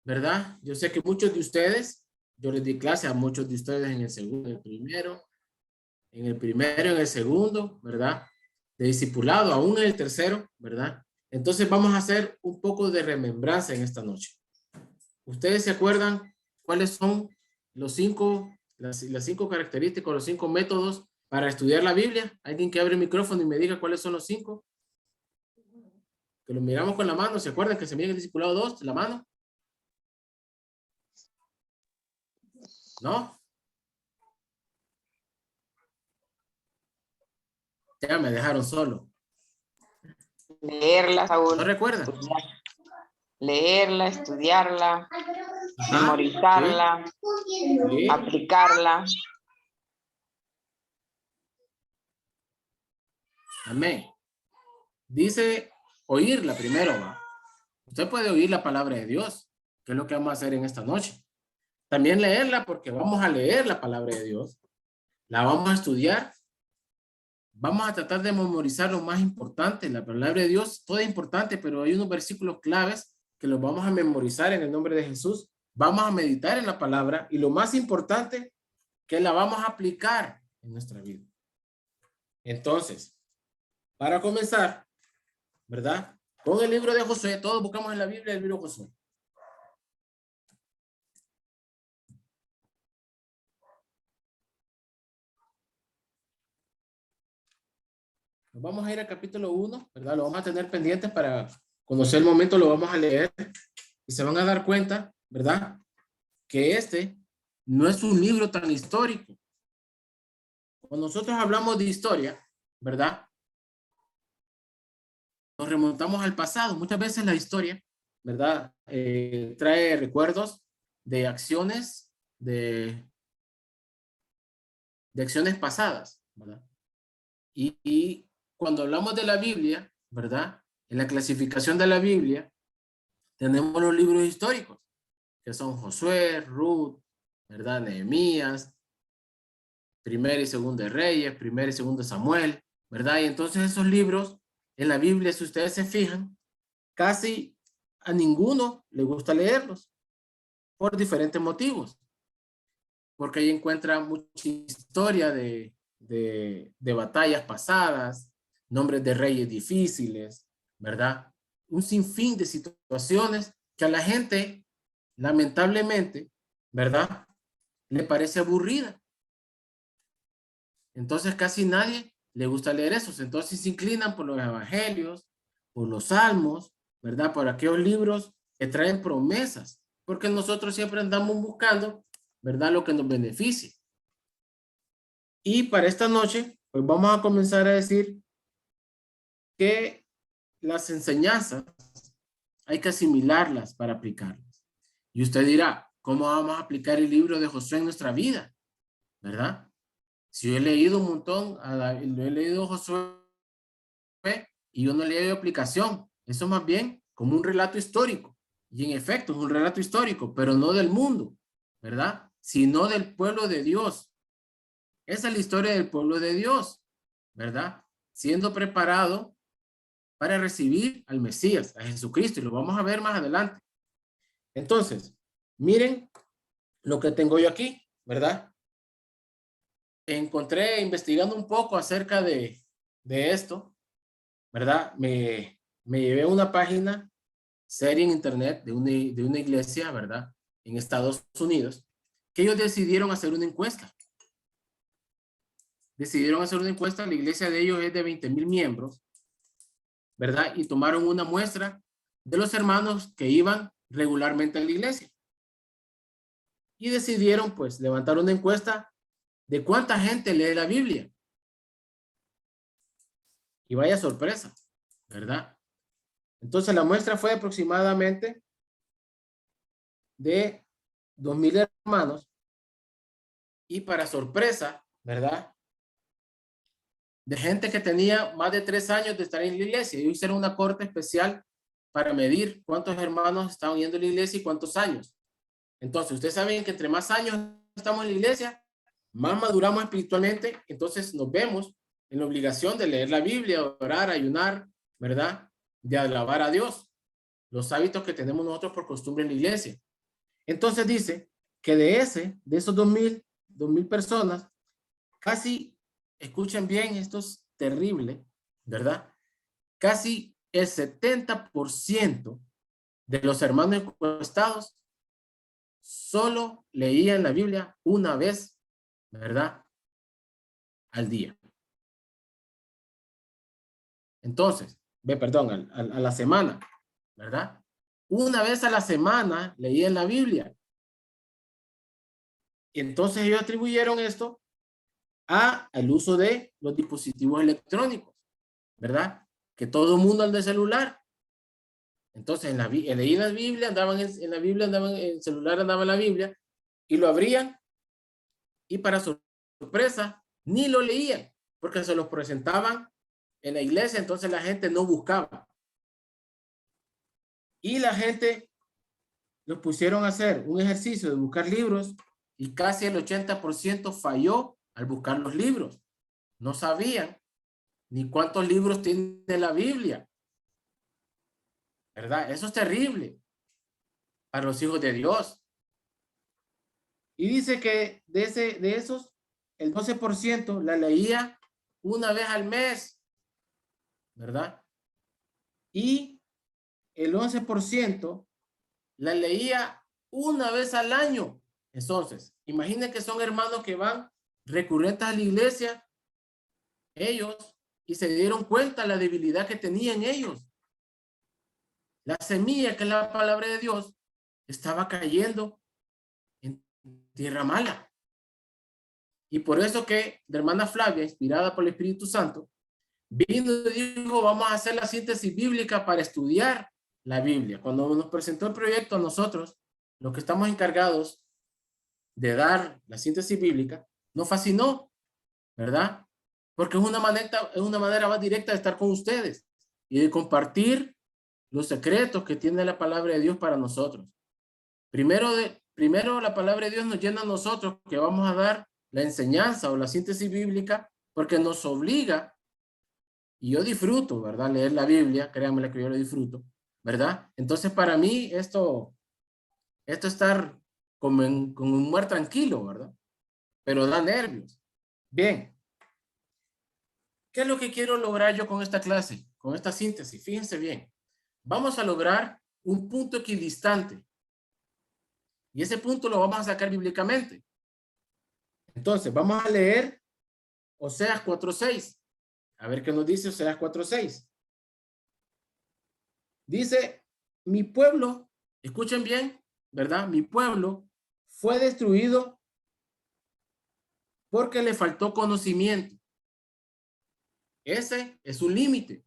¿verdad? Yo sé que muchos de ustedes, yo les di clase a muchos de ustedes en el segundo, en el primero, en el segundo, ¿verdad? De discipulado, aún en el tercero, ¿verdad? Entonces vamos a hacer un poco de remembranza en esta noche. ¿Ustedes se acuerdan cuáles son las cinco características, los 5 métodos para estudiar la Biblia? ¿Alguien que abre el micrófono y me diga cuáles son los 5? Que lo miramos con la mano. ¿Se acuerdan que se mira el discipulado 2, la mano? ¿No? Ya me dejaron solo. Leerla, Saúl. ¿No recuerdan? Leerla, estudiarla, Ajá, memorizarla, sí. aplicarla. Amén. Dice oírla primero, ¿va? Usted puede oír la palabra de Dios, que es lo que vamos a hacer en esta noche. También leerla, porque vamos a leer la palabra de Dios. La vamos a estudiar. Vamos a tratar de memorizar lo más importante. La palabra de Dios, todo es importante, pero hay unos versículos claves que los vamos a memorizar en el nombre de Jesús. Vamos a meditar en la palabra y lo más importante, que la vamos a aplicar en nuestra vida. Entonces, para comenzar, ¿verdad? Con el libro de Josué, todos buscamos en la Biblia el libro de Josué. Nos vamos a ir al capítulo 1, ¿verdad? Lo vamos a tener pendientes para conocer el momento, lo vamos a leer y se van a dar cuenta, ¿verdad? Que este no es un libro tan histórico. Cuando nosotros hablamos de historia, ¿verdad? Nos remontamos al pasado. Muchas veces la historia, ¿verdad? Trae recuerdos de acciones, de acciones pasadas, ¿verdad? Y cuando hablamos de la Biblia, ¿verdad? En la clasificación de la Biblia, tenemos los libros históricos, que son Josué, Ruth, ¿verdad? Nehemías, Primera y Segunda de Reyes, Primera y Segunda de Samuel, ¿verdad? Y entonces esos libros en la Biblia, si ustedes se fijan, casi a ninguno le gusta leerlos por diferentes motivos, porque ahí encuentra mucha historia de batallas pasadas, nombres de reyes difíciles, ¿verdad? Un sinfín de situaciones que a la gente, lamentablemente, ¿verdad? Le parece aburrida. Entonces casi nadie le gusta leer esos. Entonces se inclinan por los evangelios, por los salmos, ¿verdad? Por aquellos libros que traen promesas, porque nosotros siempre andamos buscando, ¿verdad? Lo que nos beneficie. Y para esta noche, pues vamos a comenzar a decir que las enseñanzas hay que asimilarlas para aplicarlas. Y usted dirá, ¿cómo vamos a aplicar el libro de Josué en nuestra vida? ¿Verdad? Si yo he leído un montón, lo he leído Josué y yo no le he dado aplicación. Eso más bien como un relato histórico. Y en efecto es un relato histórico, pero no del mundo, ¿verdad? Sino del pueblo de Dios. Esa es la historia del pueblo de Dios, ¿verdad? Siendo preparado para recibir al Mesías, a Jesucristo, y lo vamos a ver más adelante. Entonces, miren lo que tengo yo aquí, ¿verdad? Encontré investigando un poco acerca de esto, ¿verdad? Me llevé a una página seria en internet de una iglesia, ¿verdad? En Estados Unidos, que ellos decidieron hacer una encuesta. Decidieron hacer una encuesta, la iglesia de ellos es de 20,000 miembros, ¿verdad? Y tomaron una muestra de los hermanos que iban regularmente a la iglesia. Y decidieron, pues, levantar una encuesta de cuánta gente lee la Biblia. Y vaya sorpresa, ¿verdad? Entonces la muestra fue aproximadamente de 2,000 hermanos y para sorpresa, ¿verdad? De gente que tenía más de 3 años de estar en la iglesia. Ellos hicieron una corte especial para medir cuántos hermanos estaban yendo a la iglesia y cuántos años. Entonces, ustedes saben que entre más años estamos en la iglesia, más maduramos espiritualmente, entonces nos vemos en la obligación de leer la Biblia, orar, ayunar, ¿verdad? De alabar a Dios. Los hábitos que tenemos nosotros por costumbre en la iglesia. Entonces dice que de esos 2,000 personas, casi, escuchen bien, esto es terrible, ¿verdad? Casi el 70% de los hermanos encuestados solo leían la Biblia una vez, ¿verdad? Al día. Entonces, perdón, a la semana, ¿verdad? Una vez a la semana leían la Biblia. Y entonces ellos atribuyeron esto al uso de los dispositivos electrónicos, ¿verdad? Que todo el mundo anda de celular. Entonces, leí la Biblia, andaban en la Biblia, andaban en el celular, andaban en la Biblia, y lo abrían, y para sorpresa, ni lo leían, porque se los presentaban en la iglesia, entonces la gente no buscaba. Y la gente los pusieron a hacer un ejercicio de buscar libros, y casi el 80% falló al buscar los libros. No sabían ni cuántos libros tiene la Biblia, ¿verdad? Eso es terrible para los hijos de Dios. Y dice que de esos, el 12% la leía una vez al mes, ¿verdad? Y el 11% la leía una vez al año. Entonces, imaginen que son hermanos que van recurrentes a la iglesia, ellos, y se dieron cuenta de la debilidad que tenían ellos. La semilla, que es la palabra de Dios, estaba cayendo en tierra mala. Y por eso que la hermana Flavia, inspirada por el Espíritu Santo, vino y dijo, vamos a hacer la síntesis bíblica para estudiar la Biblia. Cuando nos presentó el proyecto a nosotros, los que estamos encargados de dar la síntesis bíblica, nos fascinó, ¿verdad? Porque es una manera más directa de estar con ustedes y de compartir los secretos que tiene la palabra de Dios para nosotros. Primero la palabra de Dios nos llena a nosotros, que vamos a dar la enseñanza o la síntesis bíblica, porque nos obliga, y yo disfruto, ¿verdad? Leer la Biblia, créanme que yo lo disfruto, ¿verdad? Entonces para mí esto estar con un muer tranquilo, ¿verdad? Pero da nervios. Bien. ¿Qué es lo que quiero lograr yo con esta clase? Con esta síntesis. Fíjense bien. Vamos a lograr un punto equidistante. Y ese punto lo vamos a sacar bíblicamente. Entonces, vamos a leer Oseas 4:6. A ver qué nos dice Oseas 4:6. Dice, mi pueblo, escuchen bien, ¿verdad? Mi pueblo fue destruido porque le faltó conocimiento. Ese es un límite.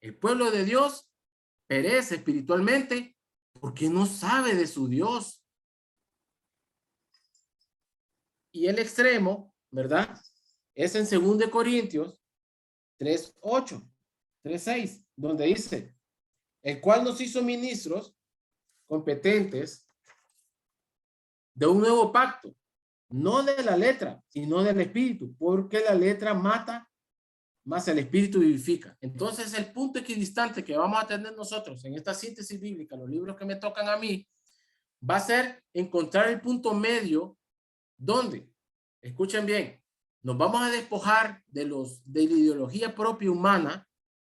El pueblo de Dios perece espiritualmente porque no sabe de su Dios. Y el extremo, ¿verdad? Es en 2 Corintios 3:8, 3:6, donde dice, el cual nos hizo ministros competentes de un nuevo pacto, no de la letra, sino del espíritu, porque la letra mata, más el espíritu vivifica. Entonces, el punto equidistante que vamos a tener nosotros en esta síntesis bíblica, los libros que me tocan a mí, va a ser encontrar el punto medio donde, escuchen bien, nos vamos a despojar de la ideología propia humana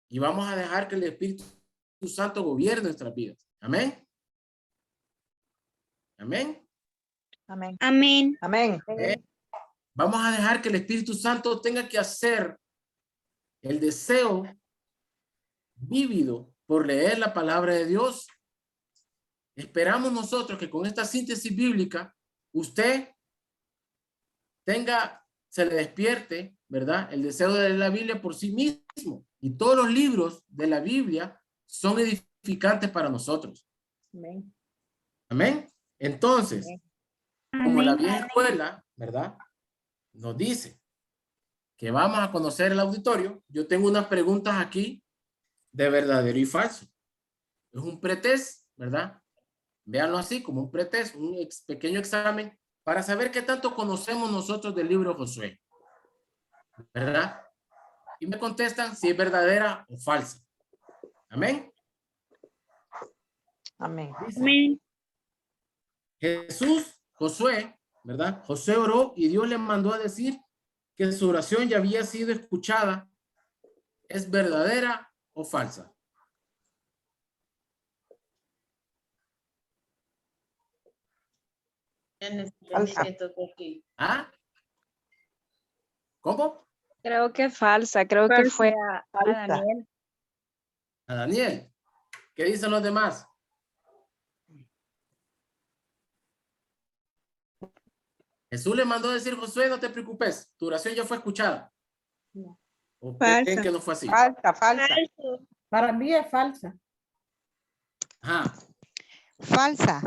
y vamos a dejar que el Espíritu Santo gobierne nuestras vidas. Amén. Amén. Amén. Amén. Amén. Vamos a dejar que el Espíritu Santo tenga que hacer el deseo vívido por leer la palabra de Dios. Esperamos nosotros que con esta síntesis bíblica usted se le despierte, ¿verdad? El deseo de leer la Biblia por sí mismo. Y todos los libros de la Biblia son edificantes para nosotros. Amén. Amén. Entonces, como la vieja escuela, ¿verdad? Nos dice que vamos a conocer el auditorio. Yo tengo unas preguntas aquí de verdadero y falso. Es un pretest, ¿verdad? Véanlo así, como un pretest, un pequeño examen para saber qué tanto conocemos nosotros del libro de Josué, ¿verdad? Y me contestan si es verdadera o falsa. Amén. Amén. Dice, Amén. Jesús, Josué, ¿verdad? Josué oró y Dios le mandó a decir que su oración ya había sido escuchada. ¿Es verdadera o falsa? Falsa. ¿Ah? ¿Cómo? Creo que es falsa, creo que fue a Falsa. Daniel. A Daniel. ¿Qué dicen los demás? Jesús le mandó a decir, Josué, no te preocupes, tu oración ya fue escuchada. ¿O creen que no fue así? Falsa, falsa. Para mí es falsa. Ajá, Falsa.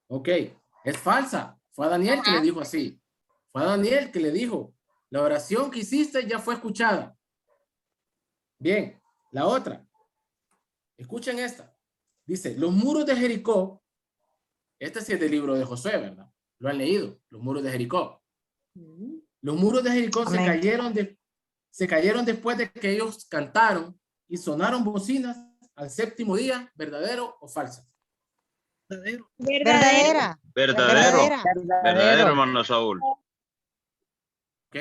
ok, es falsa. Fue a Daniel que le dijo así. Fue a Daniel que le dijo, la oración que hiciste ya fue escuchada. Bien, la otra. Escuchen esta. Dice, los muros de Jericó, este sí es del libro de Josué, ¿verdad? Lo han leído, los muros de Jericó. Los muros de Jericó se Amén. cayeron después de que ellos cantaron y sonaron bocinas al séptimo día, ¿verdadero o falso? Verdadera. Verdadero. Verdadera. Verdadero, hermano Saúl. Ok.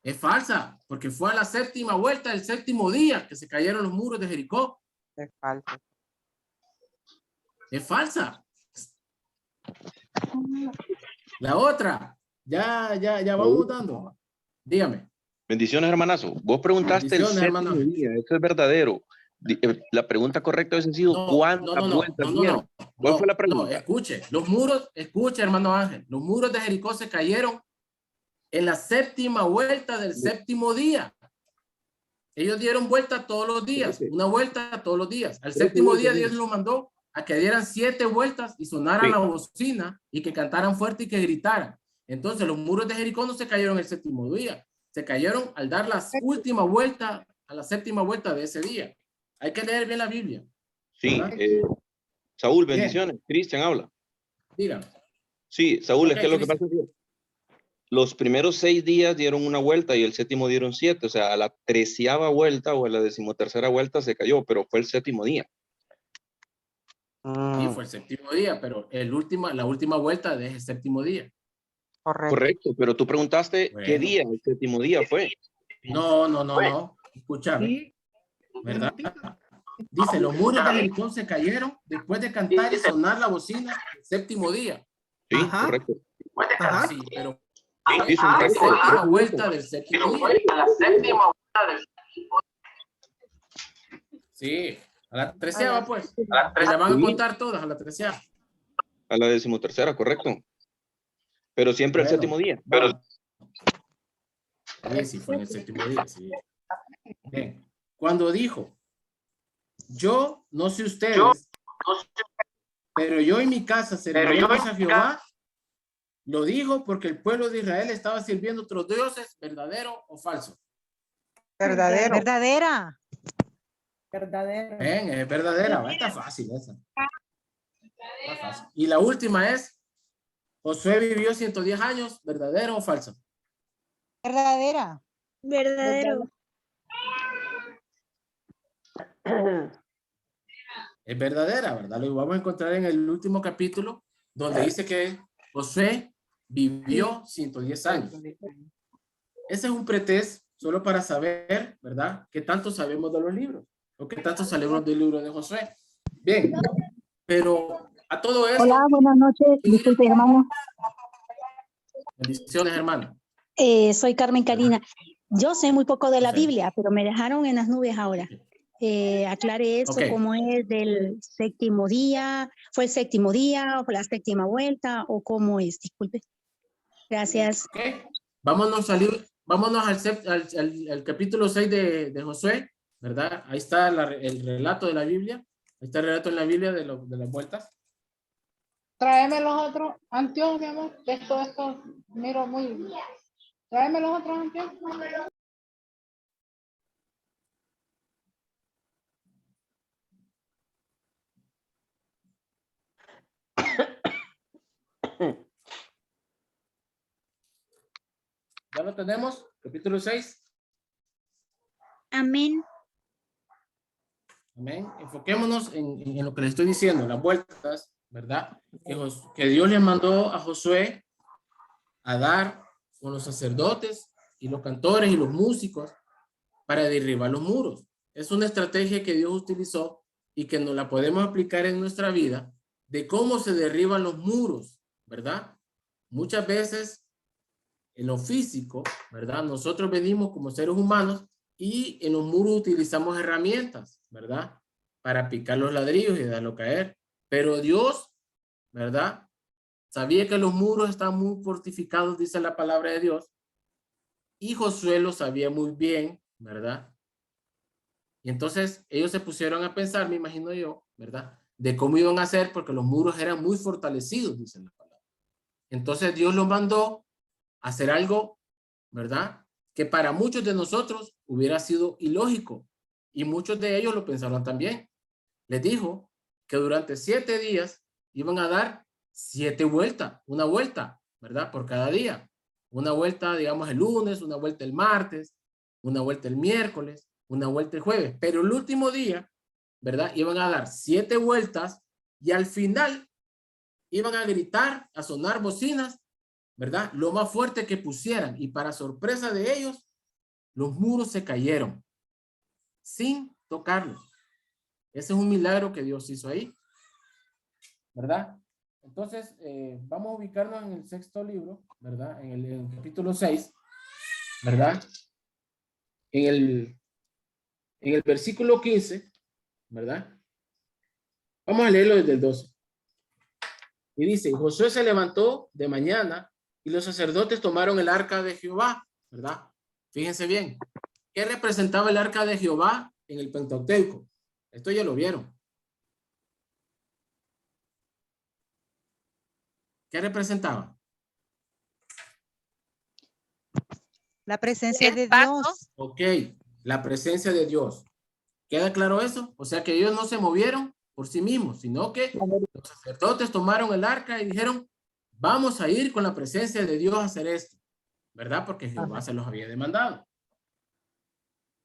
Es falsa, porque fue a la séptima vuelta del séptimo día que se cayeron los muros de Jericó. Es falsa. Es falsa. La otra, ya vamos dando. Dígame. Bendiciones, hermanazo. Vos preguntaste Bendiciones, el hermano. séptimo día, eso es verdadero. La pregunta correcta hubiese sido ¿cuántas vueltas dieron? ¿Cuál fue la pregunta? No, escuche, hermano Ángel. Los muros de Jericó se cayeron en la séptima vuelta del séptimo día. Ellos dieron vuelta todos los días, una vuelta todos los días. Al séptimo día Dios los mandó a que dieran 7 vueltas y sonaran la bocina y que cantaran fuerte y que gritaran. Entonces los muros de Jericó no se cayeron el séptimo día, se cayeron al dar la última vuelta, a la séptima vuelta de ese día. Hay que leer bien la Biblia. Sí, ¿verdad? Saúl, bendiciones. Cristian habla. Dígame. Sí, Saúl, Ok, es que lo que pasa es que los primeros 6 días dieron una vuelta y el séptimo dieron 7. O sea, a la 13ª vuelta o a la 13ª vuelta se cayó, pero fue el séptimo día. Sí, fue el séptimo día, pero la última vuelta de ese séptimo día. Correcto. Correcto, pero tú preguntaste qué Bueno. día el séptimo día fue. No. Escúchame. Sí. ¿Verdad? Dice, los muros de Jericó se cayeron después de cantar y sonar la bocina el séptimo día. Sí, Ajá. correcto. Ajá. Sí, pero Sí, son la 3 séptima vuelta del séptimo día. Sí, a la 13ª, pues. Se la van a contar todas a la 13ª. A la 13ª, correcto. Pero siempre el Bueno, séptimo día. Sí, fue en el séptimo día, sí. Bien. Cuando dijo, yo no sé ustedes, pero yo en mi casa serviremos a Jehová, lo dijo porque el pueblo de Israel estaba sirviendo otros dioses, ¿verdadero o falso? Verdadero. Verdadera. Verdadero. Bien, es verdadera, está fácil esa. Está fácil. Y la última es, Josué vivió 110 años, ¿verdadero o falso? Verdadera. Verdadero. Es verdadera, ¿verdad? Lo vamos a encontrar en el último capítulo, donde dice que Josué vivió 110 años. Ese es un pretexto solo para saber, ¿verdad? ¿Qué tanto sabemos de los libros? ¿O qué tanto sabemos del libro de Josué? Bien, pero a todo esto... Hola, buenas noches. Disculpe, hermano. Bendiciones, hermano. Soy Carmen Karina. Yo sé muy poco de la Perfecto. Biblia, pero me dejaron en las nubes ahora. Aclare eso, Ok. cómo es del séptimo día. ¿Fue el séptimo día o fue la séptima vuelta o cómo es? Disculpe. Gracias. Ok. Vámonos al capítulo 6 de Josué, ¿verdad? Ahí está el relato de la Biblia. Ahí está el relato en la Biblia de las vueltas. Tráeme los otros anteojos, mi amor. Esto, miro muy... Tráeme los otros anteojos. ¿Ya lo tenemos? Capítulo 6. Amén. Amén. Enfoquémonos en lo que le estoy diciendo, las vueltas, ¿verdad? Que Dios le mandó a Josué a dar con los sacerdotes y los cantores y los músicos para derribar los muros. Es una estrategia que Dios utilizó y que nos la podemos aplicar en nuestra vida de cómo se derriban los muros, ¿verdad? Muchas veces en lo físico, ¿verdad? Nosotros venimos como seres humanos y en los muros utilizamos herramientas, ¿verdad? Para picar los ladrillos y darlo caer. Pero Dios, ¿verdad? Sabía que los muros están muy fortificados, dice la palabra de Dios. Y Josué lo sabía muy bien, ¿verdad? Y entonces ellos se pusieron a pensar, me imagino yo, ¿verdad? De cómo iban a hacer porque los muros eran muy fortalecidos, dice la palabra. Entonces Dios los mandó a hacer algo, ¿verdad? Que para muchos de nosotros hubiera sido ilógico. Y muchos de ellos lo pensaron también. Les dijo que durante 7 días iban a dar 7 vueltas, una vuelta, ¿verdad? Por cada día. Una vuelta, digamos, el lunes, una vuelta el martes, una vuelta el miércoles, una vuelta el jueves. Pero el último día, ¿verdad? Iban a dar 7 vueltas y al final iban a gritar, a sonar bocinas, ¿verdad? Lo más fuerte que pusieran. Y para sorpresa de ellos, los muros se cayeron sin tocarlos. Ese es un milagro que Dios hizo ahí, ¿verdad? Entonces, vamos a ubicarnos en el sexto libro, ¿verdad? En el capítulo 6, ¿verdad? En el versículo 15, ¿verdad? Vamos a leerlo desde el 12. Y dice, Josué se levantó de mañana y los sacerdotes tomaron el arca de Jehová, ¿verdad? Fíjense bien. ¿Qué representaba el arca de Jehová en el Pentateuco? Esto ya lo vieron. ¿Qué representaba? La presencia de Dios. Ok, la presencia de Dios. ¿Queda claro eso? O sea que ellos no se movieron por sí mismos, sino que los sacerdotes tomaron el arca y dijeron, vamos a ir con la presencia de Dios a hacer esto, ¿verdad? Porque Jehová se los había demandado.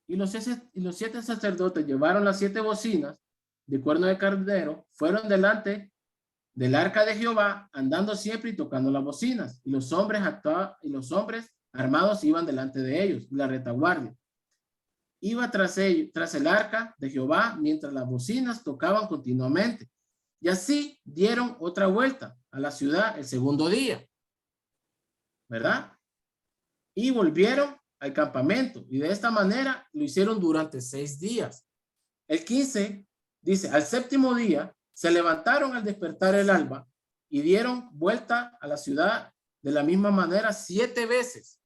Y los 7 sacerdotes llevaron las 7 bocinas de cuerno de carnero, fueron delante del arca de Jehová, andando siempre y tocando las bocinas. Y los hombres armados iban delante de ellos, y la retaguardia iba tras el arca de Jehová, mientras las bocinas tocaban continuamente. Y así dieron otra vuelta a la ciudad el segundo día, ¿verdad? Y volvieron al campamento, y de esta manera lo hicieron durante 6 días. El 15 dice, al séptimo día se levantaron al despertar el alba y dieron vuelta a la ciudad de la misma manera 7 veces,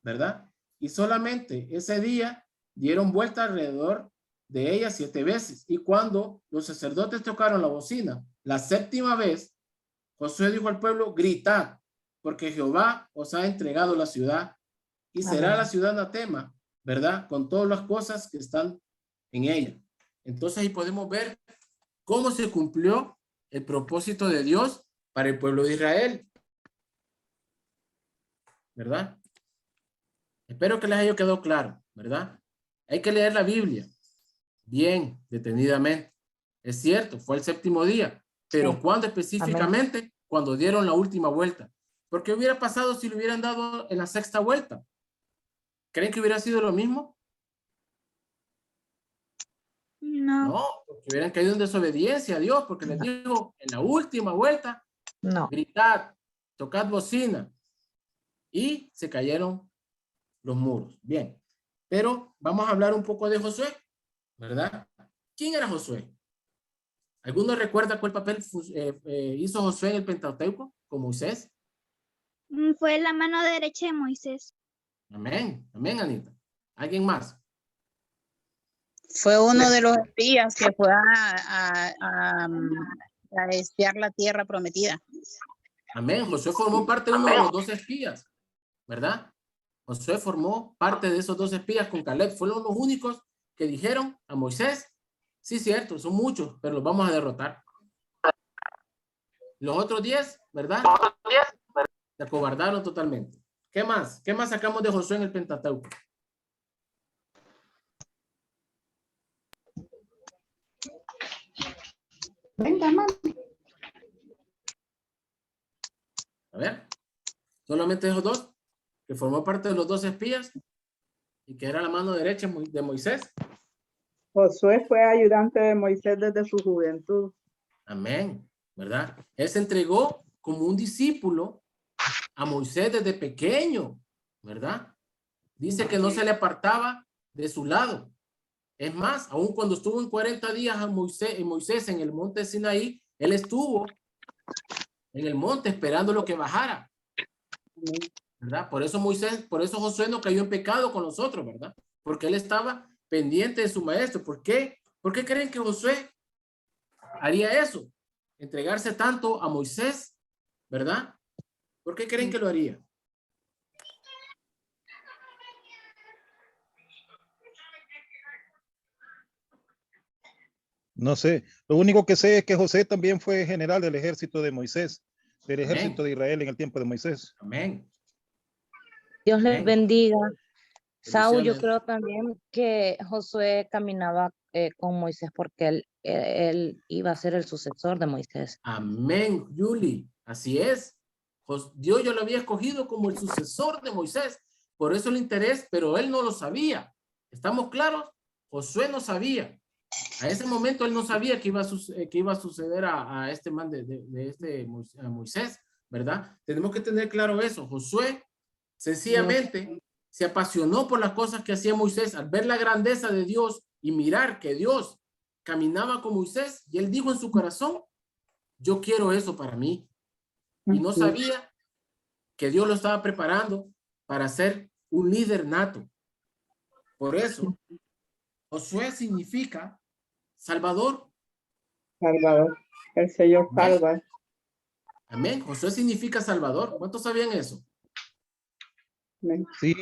¿verdad? Y solamente ese día dieron vuelta alrededor de ella 7 veces. Y cuando los sacerdotes tocaron la bocina la 7ª vez, Josué dijo al pueblo, gritad, porque Jehová os ha entregado la ciudad y será la ciudad anatema, ¿verdad? Con todas las cosas que están en ella. Entonces ahí podemos ver cómo se cumplió el propósito de Dios para el pueblo de Israel, ¿verdad? Espero que les haya quedado claro, ¿verdad? Hay que leer la Biblia bien, detenidamente. Es cierto, fue el 7º día, pero Sí. ¿cuándo específicamente? Amén. Cuando dieron la última vuelta. ¿Porque hubiera pasado si lo hubieran dado en la 6ª vuelta? ¿Creen que hubiera sido lo mismo? No. No, porque hubieran caído en desobediencia a Dios, porque les dijo en la última vuelta, No. gritad, tocad bocina, y se cayeron los muros. Bien, pero vamos a hablar un poco de Josué, ¿verdad? ¿Quién era Josué? ¿Alguno recuerda cuál papel hizo Josué en el Pentateuco con Moisés? Fue la mano derecha de Moisés. Amén, amén, Anita. ¿Alguien más? Fue uno de los espías que fue a espiar la tierra prometida. Amén. Josué formó parte de uno de los 2 espías, ¿verdad? Josué formó parte de esos 2 espías con Caleb. Fueron los únicos que dijeron a Moisés, sí, cierto, son muchos, pero los vamos a derrotar. Los otros 10, ¿verdad? Se acobardaron totalmente. ¿Qué más? ¿Qué más sacamos de Josué en el Pentateuco? Venga, mami. A ver, solamente esos dos, que formó parte de los 12 espías y que era la mano derecha de Moisés. Josué fue ayudante de Moisés desde su juventud. Amén, ¿verdad? Él se entregó como un discípulo a Moisés desde pequeño, ¿verdad? Dice que no se le apartaba de su lado. Es más, aun cuando estuvo en 40 días a Moisés en el monte Sinaí, él estuvo en el monte esperando lo que bajara, ¿verdad? Por eso Josué no cayó en pecado con nosotros, ¿verdad? Porque él estaba pendiente de su maestro. ¿Por qué? ¿Por qué creen que Josué haría eso? Entregarse tanto a Moisés, ¿verdad? ¿Por qué creen que lo haría? No sé. Lo único que sé es que José también fue general del ejército de Moisés, del ejército de Israel en el tiempo de Moisés. Amén. Dios les Amén. bendiga. Saúl, yo Bendiciones. creo también que Josué caminaba con Moisés porque él iba a ser el sucesor de Moisés. Amén, Yuli. Así es. Dios ya lo había escogido como el sucesor de Moisés. Por eso el interés, pero él no lo sabía. ¿Estamos claros? Josué no sabía. A ese momento él no sabía que iba a suceder a este man a Moisés, ¿verdad? Tenemos que tener claro eso. Josué sencillamente se apasionó por las cosas que hacía Moisés al ver la grandeza de Dios y mirar que Dios caminaba con Moisés, y él dijo en su corazón, yo quiero eso para mí. Y no sabía que Dios lo estaba preparando para ser un líder nato. Por eso, Josué significa Salvador. Salvador. El Señor salva. Amén. Josué significa Salvador. ¿Cuántos sabían eso? Amén. Sí.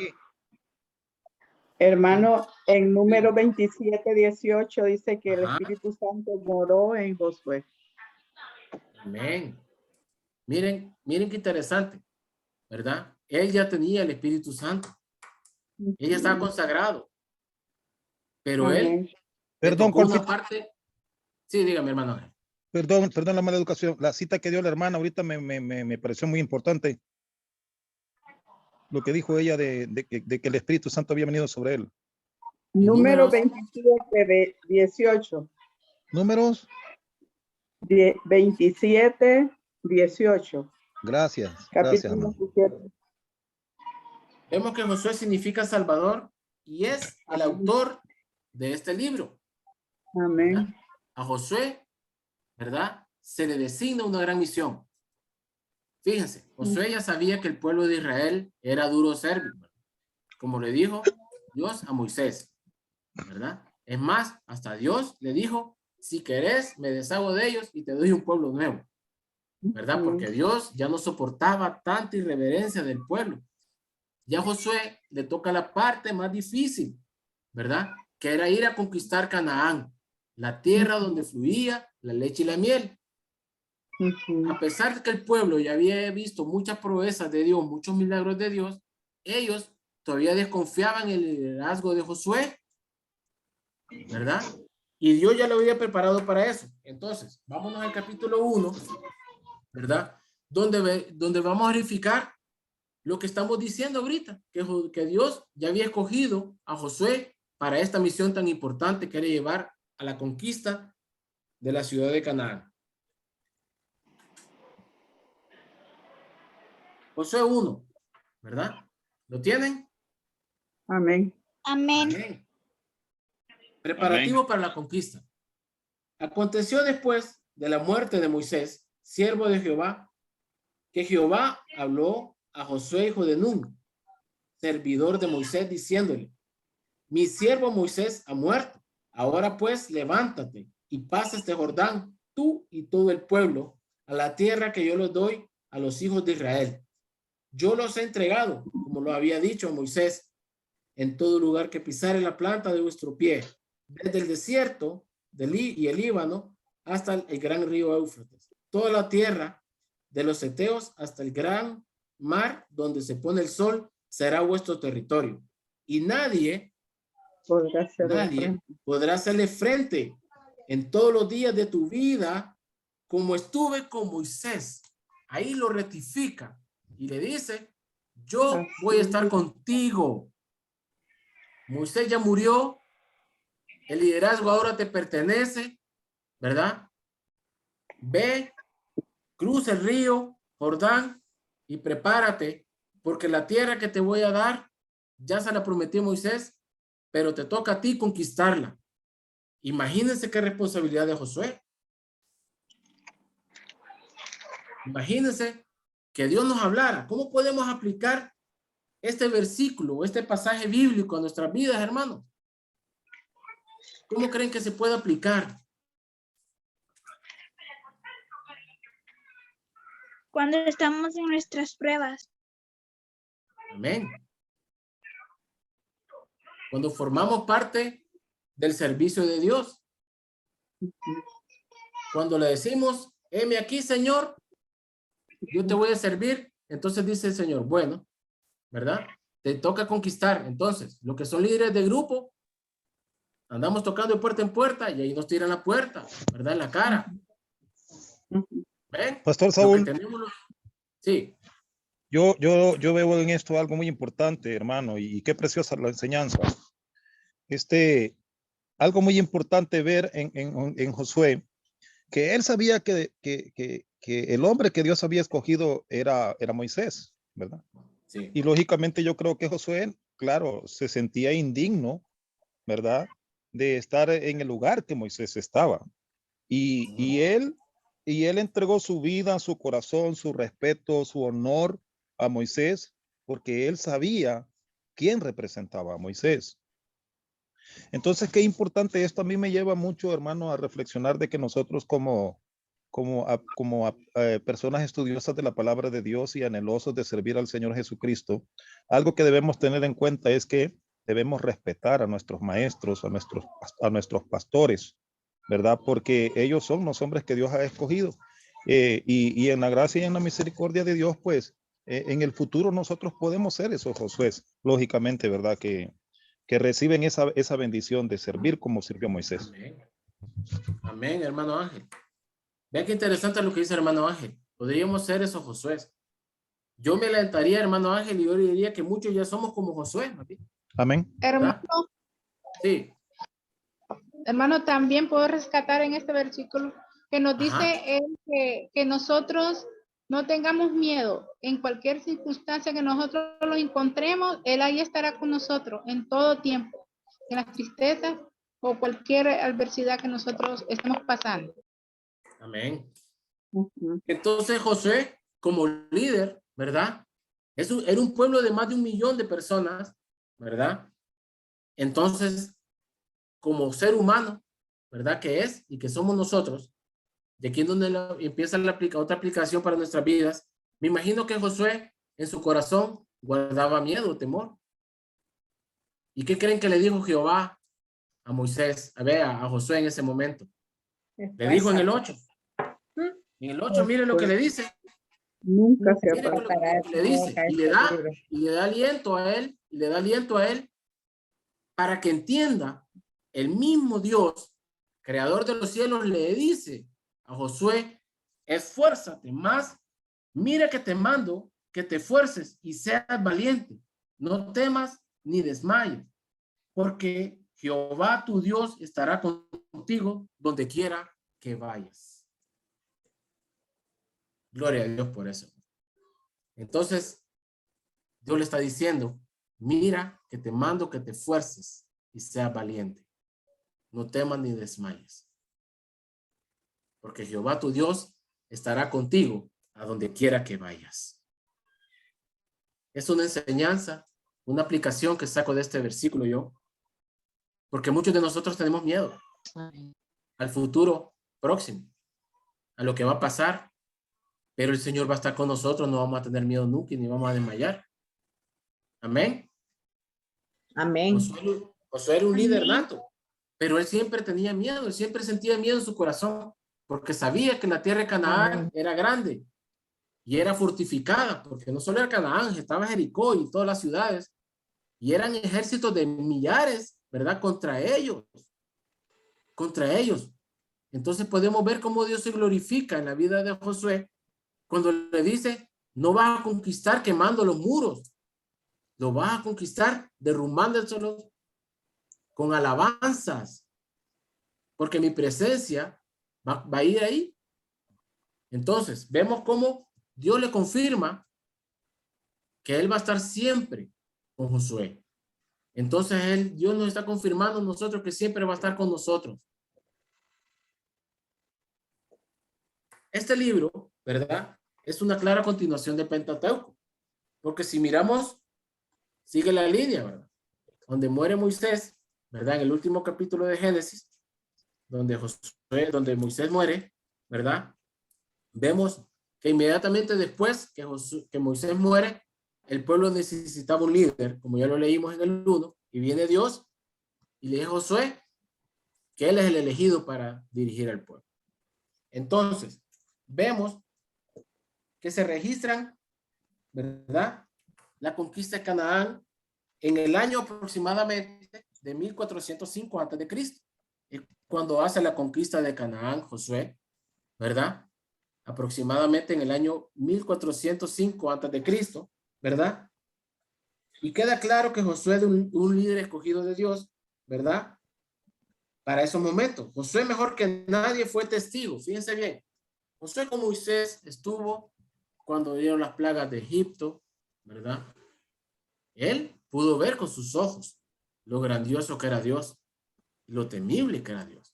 Hermano, en número 27:18 dice que el Ajá. Espíritu Santo moró en Josué. Amén. Miren qué interesante, ¿verdad? Él ya tenía el Espíritu Santo. Él ya estaba consagrado. Pero Amén. Perdón, una parte. Sí, dígame, hermano. Perdón la mala educación. La cita que dio la hermana ahorita me pareció muy importante. Lo que dijo ella de que el Espíritu Santo había venido sobre él. Número 27:18. ¿Números? 27:18. Gracias, Capítulo hermano. 17. Vemos que Josué significa Salvador y es el autor de este libro. Amén. ¿Verdad? A Josué, ¿verdad? Se le designa una gran misión. Fíjense, Josué ya sabía que el pueblo de Israel era duro servir, como le dijo Dios a Moisés, ¿verdad? Es más, hasta Dios le dijo, si querés, me deshago de ellos y te doy un pueblo nuevo, ¿verdad? Porque Dios ya no soportaba tanta irreverencia del pueblo. Ya a Josué le toca la parte más difícil, ¿verdad? Que era ir a conquistar Canaán, la tierra donde fluía la leche y la miel. A pesar de que el pueblo ya había visto muchas proezas de Dios, muchos milagros de Dios, ellos todavía desconfiaban en el liderazgo de Josué, ¿verdad? Y Dios ya lo había preparado para eso. Entonces, vámonos al capítulo 1, ¿verdad? Donde vamos a verificar lo que estamos diciendo ahorita, que Dios ya había escogido a Josué para esta misión tan importante que era llevar a la conquista de la ciudad de Canaán. Josué 1, ¿verdad? ¿Lo tienen? Amén. Amén. Amén. Preparativo para la conquista. Aconteció después de la muerte de Moisés, siervo de Jehová, que Jehová habló a Josué, hijo de Nun, servidor de Moisés, diciéndole, mi siervo Moisés ha muerto. Ahora pues, levántate y pasa este Jordán, tú y todo el pueblo, a la tierra que yo les doy a los hijos de Israel. Yo los he entregado, como lo había dicho a Moisés, en todo lugar que pisare la planta de vuestro pie, desde el desierto y el Líbano hasta el gran río Éufrates, toda la tierra de los heteos hasta el gran mar donde se pone el sol será vuestro territorio. Y nadie podrá hacerle frente en todos los días de tu vida como estuve con Moisés. Ahí lo rectifica. y le dice, yo voy a estar contigo. Moisés ya murió, el liderazgo ahora te pertenece, ¿verdad? Ve, cruza el río Jordán y prepárate, porque la tierra que te voy a dar, ya se la prometí a Moisés, pero te toca a ti conquistarla. Imagínense qué responsabilidad de Josué. Imagínense que Dios nos hablara. ¿Cómo podemos aplicar este versículo, este pasaje bíblico a nuestras vidas, hermanos? ¿Cómo creen que se puede aplicar? Cuando estamos en nuestras pruebas. Amén. Cuando formamos parte del servicio de Dios. Cuando le decimos, heme aquí, Señor, yo te voy a servir. Entonces dice el Señor, bueno, ¿verdad? Te toca conquistar. Entonces, los que son líderes de grupo, andamos tocando de puerta en puerta y ahí nos tiran la puerta, ¿verdad? En la cara. ¿Ven? Pastor Saúl. Sí. Yo veo en esto algo muy importante, hermano, y qué preciosa la enseñanza. Algo muy importante ver en Josué, que él sabía que el hombre que Dios había escogido era Moisés, ¿verdad? Sí. Y lógicamente yo creo que Josué, claro, se sentía indigno, ¿verdad? De estar en el lugar que Moisés estaba. Y él entregó su vida, su corazón, su respeto, su honor a Moisés, porque él sabía quién representaba a Moisés. Entonces, qué importante esto. A mí me lleva mucho, hermano, a reflexionar de que nosotros como personas estudiosas de la palabra de Dios y anhelosos de servir al Señor Jesucristo, algo que debemos tener en cuenta es que debemos respetar a nuestros maestros, a nuestros pastores, ¿verdad? Porque ellos son los hombres que Dios ha escogido. Y en la gracia y en la misericordia de Dios, pues, en el futuro nosotros podemos ser esos Josué, lógicamente, ¿verdad? Que reciben esa bendición de servir como sirvió Moisés. Amén. Amén, hermano Ángel. Vean qué interesante lo que dice hermano Ángel. Podríamos ser esos Josué. Yo me alentaría, hermano Ángel, y yo le diría que muchos ya somos como Josué. Amén. Hermano, sí. Hermano, también puedo rescatar en este versículo que nos dice él que nosotros no tengamos miedo en cualquier circunstancia que nosotros lo encontremos, él ahí estará con nosotros en todo tiempo, en las tristezas o cualquier adversidad que nosotros estemos pasando. Amén. Entonces Josué, como líder, ¿verdad? Era un pueblo de más de 1 millón de personas, ¿verdad? Entonces, como ser humano, ¿verdad? Que es y que somos nosotros, de aquí es donde empieza otra aplicación para nuestras vidas. Me imagino que Josué en su corazón guardaba miedo, temor. ¿Y qué creen que le dijo Jehová a Moisés, a Josué en ese momento? Le dijo en el 8. En el 8, mire lo que le dice. Nunca se Mire lo que le dice. Y le da aliento a él, para que entienda, el mismo Dios, creador de los cielos, le dice a Josué, esfuérzate más, mira que te mando que te esfuerces y seas valiente, no temas ni desmayes, porque Jehová tu Dios estará contigo donde quiera que vayas. Gloria a Dios por eso. Entonces, Dios le está diciendo, mira que te mando que te esfuerces y seas valiente, no temas ni desmayes, porque Jehová tu Dios estará contigo a donde quiera que vayas. Es una enseñanza, una aplicación que saco de este versículo yo, porque muchos de nosotros tenemos miedo al futuro próximo, a lo que va a pasar, pero el Señor va a estar con nosotros, no vamos a tener miedo nunca y ni vamos a desmayar. Amén. Amén. Josué era un líder nato, pero él siempre tenía miedo, él siempre sentía miedo en su corazón, porque sabía que la tierra de Canaán era grande y era fortificada, porque no solo era Canaán, estaba Jericó y todas las ciudades, y eran ejércitos de millares, ¿verdad? Contra ellos. Entonces podemos ver cómo Dios se glorifica en la vida de Josué cuando le dice, No vas a conquistar quemando los muros. Lo vas a conquistar derrumbándoselos con alabanzas. Porque mi presencia va a ir ahí. Entonces, vemos cómo Dios le confirma que Él va a estar siempre con Josué. Entonces, Dios nos está confirmando a nosotros que siempre va a estar con nosotros. Este libro, ¿verdad? Es una clara continuación de Pentateuco. Porque si miramos, sigue la línea, ¿verdad? Donde muere Moisés, ¿verdad? En el último capítulo de Génesis, donde Moisés muere, ¿verdad? Vemos que inmediatamente después que Moisés muere, el pueblo necesitaba un líder, como ya lo leímos en el 1, y viene Dios y le dice a Josué que él es el elegido para dirigir al pueblo. Entonces, vemos que se registran, ¿verdad? La conquista de Canaán en el año aproximadamente de 1405 a.C. Y cuando hace la conquista de Canaán, Josué, ¿verdad? Aproximadamente en el año 1405 a.C., ¿verdad? Y queda claro que Josué es un líder escogido de Dios, ¿verdad? Para esos momentos. Josué, mejor que nadie, fue testigo. Fíjense bien. Josué con Moisés estuvo cuando dieron las plagas de Egipto, ¿verdad? Él pudo ver con sus ojos lo grandioso que era Dios, lo temible que era Dios,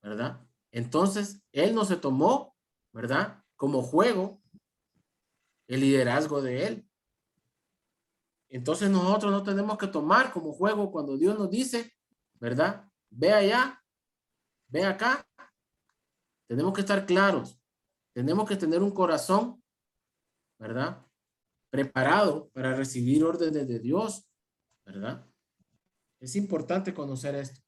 ¿verdad? Entonces, él no se tomó, ¿verdad? Como juego el liderazgo de él. Entonces nosotros no tenemos que tomar como juego cuando Dios nos dice, ¿verdad? Ve allá, ve acá. Tenemos que estar claros. Tenemos que tener un corazón, ¿verdad? Preparado para recibir órdenes de Dios, ¿verdad? Es importante conocer esto.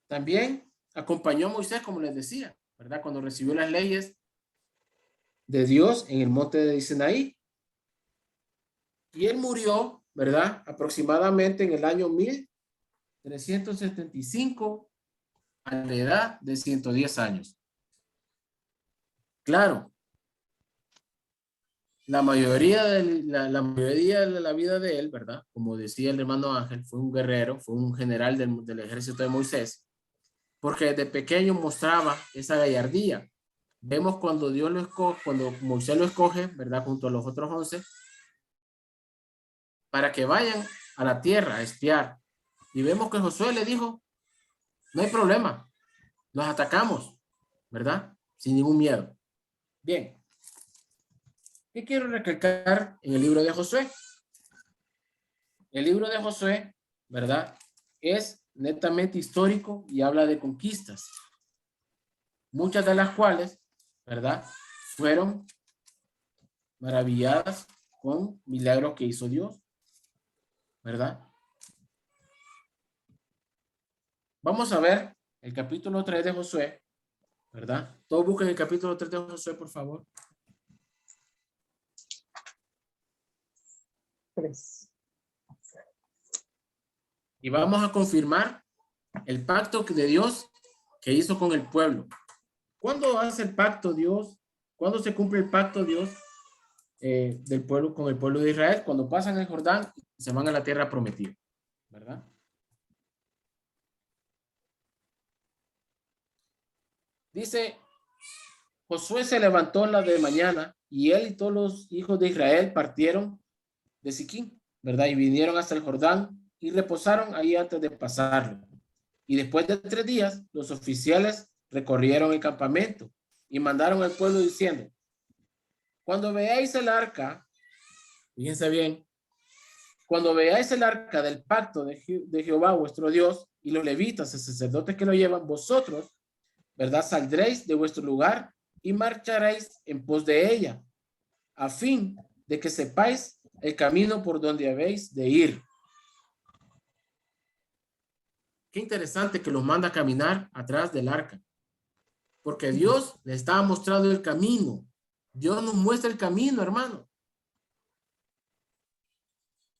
También acompañó a Moisés, como les decía, ¿verdad? Cuando recibió las leyes de Dios en el monte de Sinaí. Y él murió, ¿verdad? Aproximadamente en el año 1375 a la edad de 110 años. Claro, la mayoría de la vida de él, ¿verdad? Como decía el hermano Ángel, fue un guerrero, fue un general del ejército de Moisés, porque desde pequeño mostraba esa gallardía. Vemos cuando cuando Moisés lo escoge, ¿verdad? Junto a los otros 11, para que vayan a la tierra a espiar. Y vemos que Josué le dijo, no hay problema, los atacamos, ¿verdad? Sin ningún miedo. Bien. ¿Qué quiero recalcar en el libro de Josué? El libro de Josué, ¿verdad? Es netamente histórico y habla de conquistas. Muchas de las cuales, ¿verdad? Fueron maravilladas con milagros que hizo Dios, ¿verdad? Vamos a ver el capítulo 3 de Josué, ¿verdad? Todos busquen el capítulo 3 de Josué, por favor. 3. Y vamos a confirmar el pacto de Dios que hizo con el pueblo. ¿Cuándo hace el pacto Dios? ¿Cuándo se cumple el pacto Dios del pueblo con el pueblo de Israel? Cuando pasan el Jordán y se van a la tierra prometida, ¿verdad? Dice, Josué se levantó en la de mañana y él y todos los hijos de Israel partieron de Siquín, ¿verdad? Y vinieron hasta el Jordán y reposaron ahí antes de pasarlo. Y después de 3 días, los oficiales recorrieron el campamento y mandaron al pueblo diciendo, cuando veáis el arca, fíjense bien, cuando veáis el arca del pacto de Jehová vuestro Dios y los levitas, el sacerdotes que lo llevan, vosotros, ¿verdad? Saldréis de vuestro lugar y marcharéis en pos de ella, a fin de que sepáis el camino por donde habéis de ir. Qué interesante que los manda a caminar atrás del arca. Porque Dios le estaba mostrando el camino. Dios nos muestra el camino, hermano.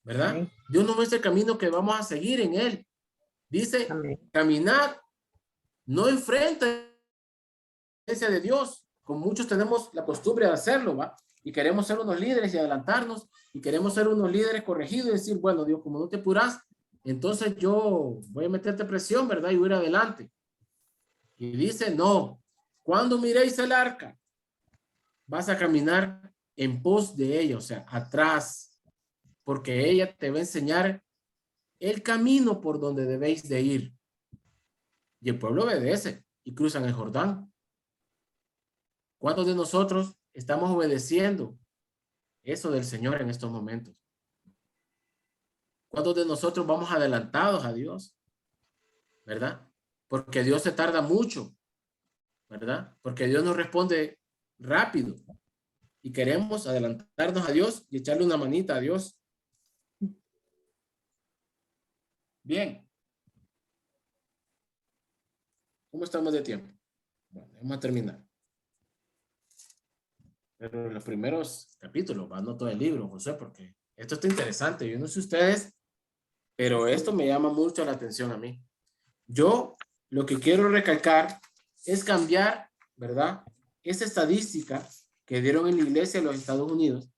¿Verdad? Amén. Dios nos muestra el camino que vamos a seguir en él. Dice, Amén. caminar no enfrenta la presencia de Dios, como muchos tenemos la costumbre de hacerlo, ¿va? y queremos ser unos líderes y adelantarnos y queremos ser unos líderes corregidos y decir, bueno, Dios, como no te apuras, entonces yo voy a meterte presión, ¿verdad? Y voy a ir adelante. Y dice, no, cuando miréis el arca, vas a caminar en pos de ella, o sea, atrás, porque ella te va a enseñar el camino por donde debéis de ir. Y el pueblo obedece y cruzan el Jordán. ¿Cuántos de nosotros estamos obedeciendo eso del Señor en estos momentos? ¿Cuántos de nosotros vamos adelantados a Dios? ¿Verdad? Porque Dios se tarda mucho, ¿verdad? Porque Dios nos responde rápido y queremos adelantarnos a Dios y echarle una manita a Dios. Bien. ¿Cómo estamos de tiempo? Bueno, vamos a terminar. Pero en los primeros capítulos, no todo el libro, José, porque esto está interesante. Yo no sé ustedes, pero esto me llama mucho la atención a mí. Yo lo que quiero recalcar es cambiar, ¿verdad? Esa estadística que dieron en la iglesia de los Estados Unidos,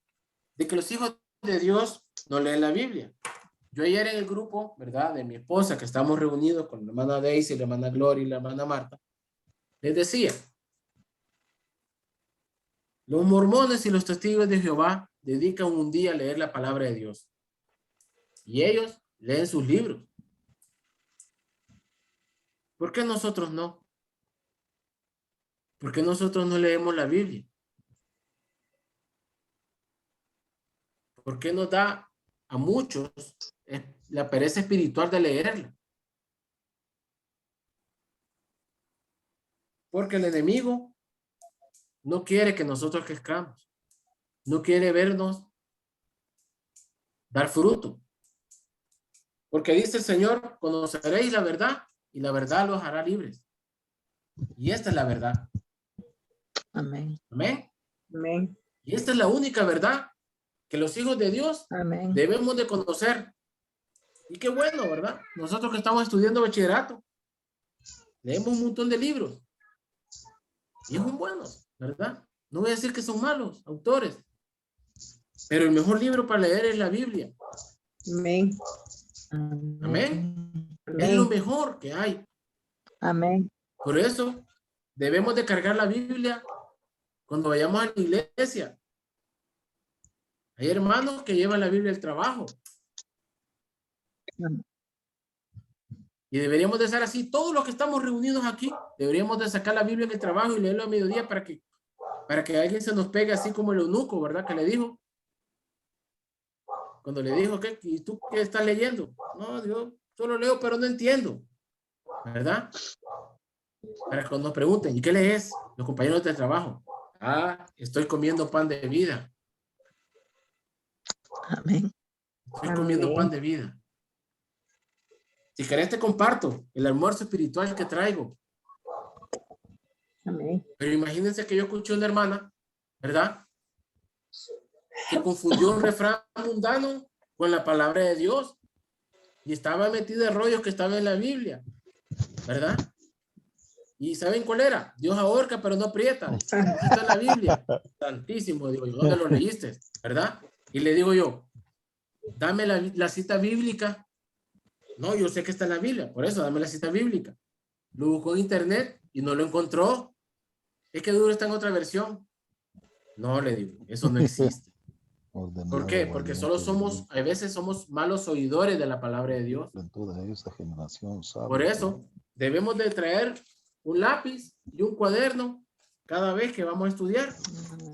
de que los hijos de Dios no leen la Biblia. Yo ayer en el grupo, ¿verdad? De mi esposa, que estamos reunidos con la hermana Daisy, la hermana Gloria y la hermana Marta, les decía, los mormones y los testigos de Jehová dedican un día a leer la palabra de Dios. Y ellos leen sus libros. ¿Por qué nosotros no? ¿Por qué nosotros no leemos la Biblia? ¿Por qué nos da a muchos la pereza espiritual de leerla? Porque el enemigo no quiere que nosotros crezcamos. No quiere vernos dar fruto. Porque dice el Señor, conoceréis la verdad y la verdad los hará libres. Y esta es la verdad. Amén. Amén. Amén. Y esta es la única verdad que los hijos de Dios Amén. debemos de conocer. Y qué bueno, ¿verdad? Nosotros que estamos estudiando bachillerato, leemos un montón de libros. Y son buenos, ¿verdad? No voy a decir que son malos autores. Pero el mejor libro para leer es la Biblia. Amén. Amén. Es lo mejor que hay. Amén. Por eso debemos de cargar la Biblia cuando vayamos a la iglesia. Hay hermanos que llevan la Biblia al trabajo. Y deberíamos de ser así. Todos los que estamos reunidos aquí, deberíamos de sacar la Biblia en el trabajo y leerlo a mediodía para que alguien se nos pegue así como el eunuco, ¿verdad? Que le dijo. Cuando le dijo, ¿qué? ¿Y tú qué estás leyendo? No, yo solo leo, pero no entiendo. ¿Verdad? Para que nos pregunten, ¿y qué lees? Los compañeros de trabajo. Ah, estoy comiendo pan de vida. Amén. Estoy comiendo pan de vida. Si querés te comparto el almuerzo espiritual que traigo. Amén. Pero imagínense que yo escuché una hermana, ¿verdad? Que confundió un refrán mundano con la palabra de Dios. Y estaba metida en rollos que estaba en la Biblia. ¿Verdad? ¿Y saben cuál era? Dios ahorca, pero no aprieta. Está en la Biblia. Santísimo, digo yo. ¿Dónde lo leíste? ¿Verdad? Y le digo yo, dame la cita bíblica. No, yo sé que está en la Biblia. Por eso, dame la cita bíblica. Lo buscó en internet y no lo encontró. Es que duro está en otra versión. No, le digo, eso no existe. ¿Por qué? Porque solo a veces somos malos oidores de la palabra de Dios. Por eso, debemos de traer un lápiz y un cuaderno cada vez que vamos a estudiar.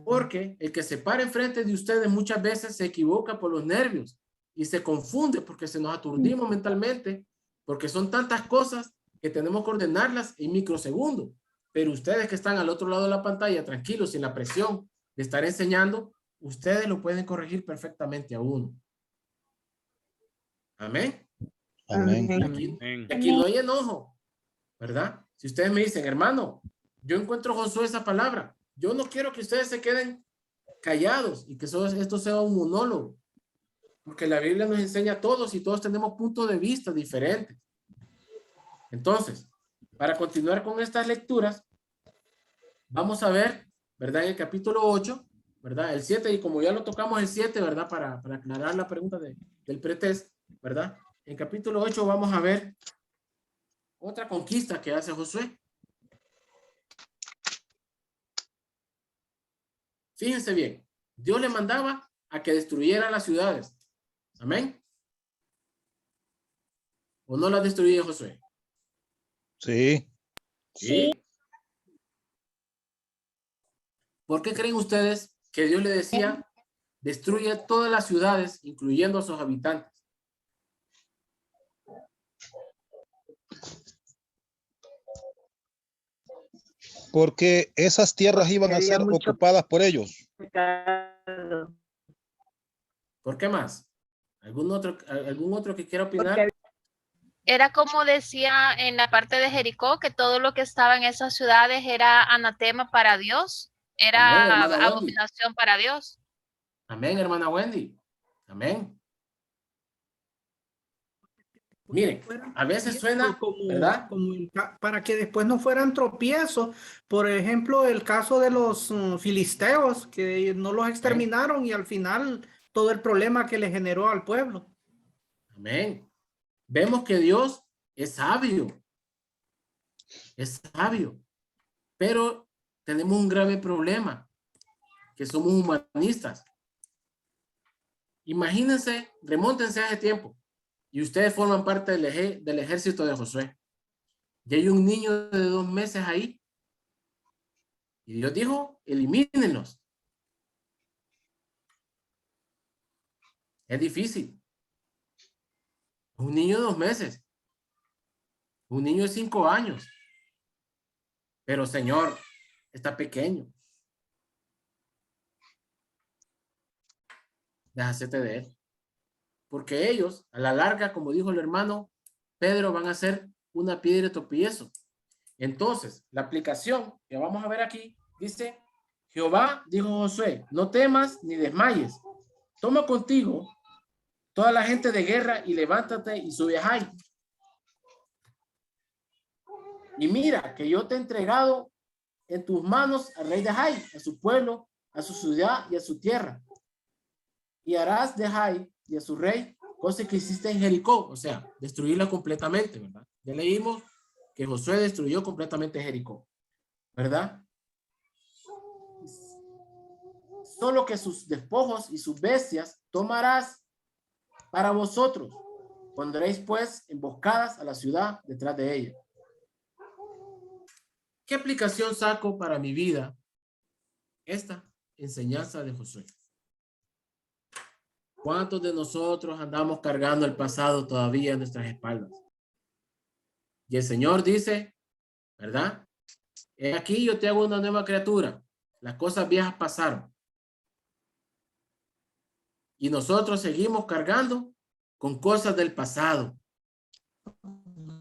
Porque el que se para enfrente de ustedes muchas veces se equivoca por los nervios y se confunde porque se nos aturdimos mentalmente, porque son tantas cosas que tenemos que ordenarlas en microsegundos. Pero ustedes que están al otro lado de la pantalla, tranquilos, sin la presión de estar enseñando, ustedes lo pueden corregir perfectamente a uno. Amén. Amén. Aquí no hay enojo, ¿verdad? Si ustedes me dicen, hermano, yo encuentro Josué esa palabra, yo no quiero que ustedes se queden callados y que esto sea un monólogo, porque la Biblia nos enseña a todos y todos tenemos puntos de vista diferentes. Entonces, para continuar con estas lecturas, vamos a ver, ¿verdad? En el capítulo 8, ¿verdad? El 7, y como ya lo tocamos el 7, ¿verdad? Para aclarar la pregunta del pretest, ¿verdad? En capítulo 8 vamos a ver otra conquista que hace Josué. Fíjense bien, Dios le mandaba a que destruyera las ciudades. Amén. ¿O no las destruía Josué? Sí. Sí. ¿Por qué creen ustedes que Dios le decía, destruye todas las ciudades, incluyendo a sus habitantes? Porque esas tierras iban a ser ocupadas por ellos. ¿Por qué más? ¿Algún otro que quiera opinar? Era como decía en la parte de Jericó, que todo lo que estaba en esas ciudades era anatema para Dios, Amén, era hermana Wendy. abominación para Dios. Amén, hermana Wendy. Amén. Miren, a veces suena, ¿verdad? Para que después no fueran tropiezos. Por ejemplo, el caso de los filisteos, que no los exterminaron y al final todo el problema que le generó al pueblo. Amén. Vemos que Dios es sabio. Es sabio. Pero tenemos un grave problema, que somos humanistas. Imagínense, remóntense a ese tiempo. Y ustedes forman parte del ejército de Josué. Y hay un niño de 2 meses ahí. Y Dios dijo, elimínenlos. Es difícil. Un niño de 2 meses. Un niño de 5 años. Pero Señor, está pequeño. Déjate de él. Porque ellos, a la larga, como dijo el hermano Pedro, van a ser una piedra de tropiezo. Entonces, la aplicación que vamos a ver aquí dice, Jehová dijo a Josué, no temas ni desmayes. Toma contigo toda la gente de guerra y levántate y sube a Jai. Y mira que yo te he entregado en tus manos al rey de Jai, a su pueblo, a su ciudad y a su tierra. Y harás de Jai y a su rey cosa que hiciste en Jericó, o sea, destruirla completamente, ¿verdad? Ya leímos que Josué destruyó completamente Jericó, ¿verdad? Solo que sus despojos y sus bestias tomarás para vosotros. Pondréis pues emboscadas a la ciudad detrás de ella. ¿Qué aplicación saco para mi vida? Esta enseñanza de Josué. ¿Cuántos de nosotros andamos cargando el pasado todavía en nuestras espaldas? Y el Señor dice, ¿verdad? Aquí yo te hago una nueva criatura. Las cosas viejas pasaron. Y nosotros seguimos cargando con cosas del pasado.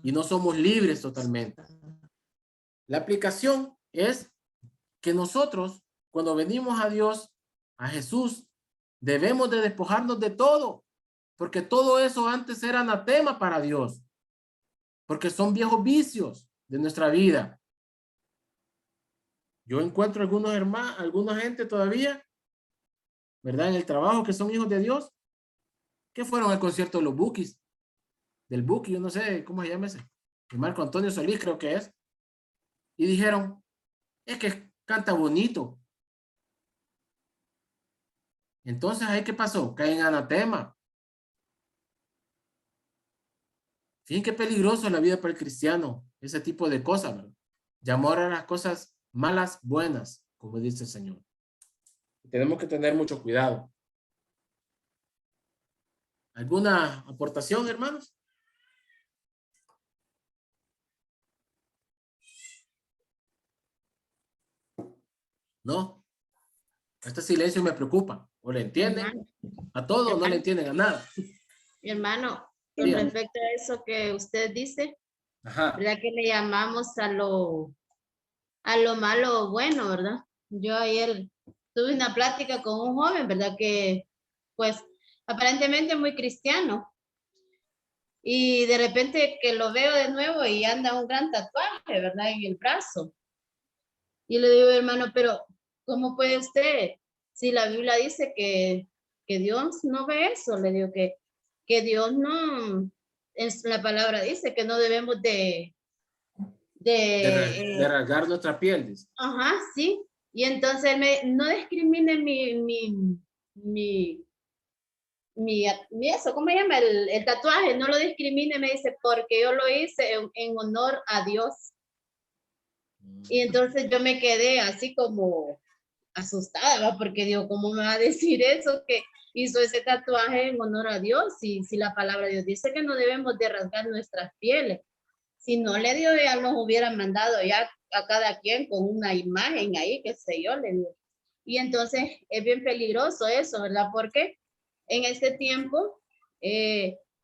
Y no somos libres totalmente. La aplicación es que nosotros, cuando venimos a Dios, a Jesús, debemos de despojarnos de todo, porque todo eso antes era anatema para Dios, porque son viejos vicios de nuestra vida. Yo encuentro algunos hermanos, alguna gente todavía, ¿verdad? En el trabajo que son hijos de Dios, que fueron al concierto de los Bukis, del Buki, yo no sé cómo se llama ese, de Marco Antonio Solís creo que es, y dijeron, es que canta bonito. Entonces, ¿ahí qué pasó? Caen en anatema. Fíjense qué peligroso es la vida para el cristiano, ese tipo de cosas, ¿verdad? Llamar a las cosas malas buenas, como dice el Señor. Tenemos que tener mucho cuidado. ¿Alguna aportación, hermanos? ¿No? Este silencio me preocupa. ¿O le entienden a todo o no le entienden a nada? Mi hermano, con Dígame. respecto a eso que usted dice, Ajá. ¿verdad que le llamamos a lo malo bueno, verdad? Yo ayer tuve una plática con un joven, ¿verdad? Que pues aparentemente muy cristiano. Y de repente que lo veo de nuevo y anda un gran tatuaje, ¿verdad? En el brazo. Y le digo, hermano, pero ¿cómo puede usted si la Biblia dice que Dios no ve eso, le digo que Dios no, la palabra dice que no debemos de rasgar nuestra piel. Dice. Ajá, sí. Y entonces no discrimine eso, ¿cómo se llama? El tatuaje, no lo discrimine, me dice, porque yo lo hice en honor a Dios. Y entonces yo me quedé así como asustada, ¿va? Porque digo, ¿cómo me va a decir eso? Que hizo ese tatuaje en honor a Dios. Si la palabra de Dios dice que no debemos de rasgar nuestras pieles. Si no le dio, ya nos hubieran mandado ya a cada quien con una imagen ahí, qué sé yo, le digo. Y entonces es bien peligroso eso, ¿verdad? Porque en este tiempo,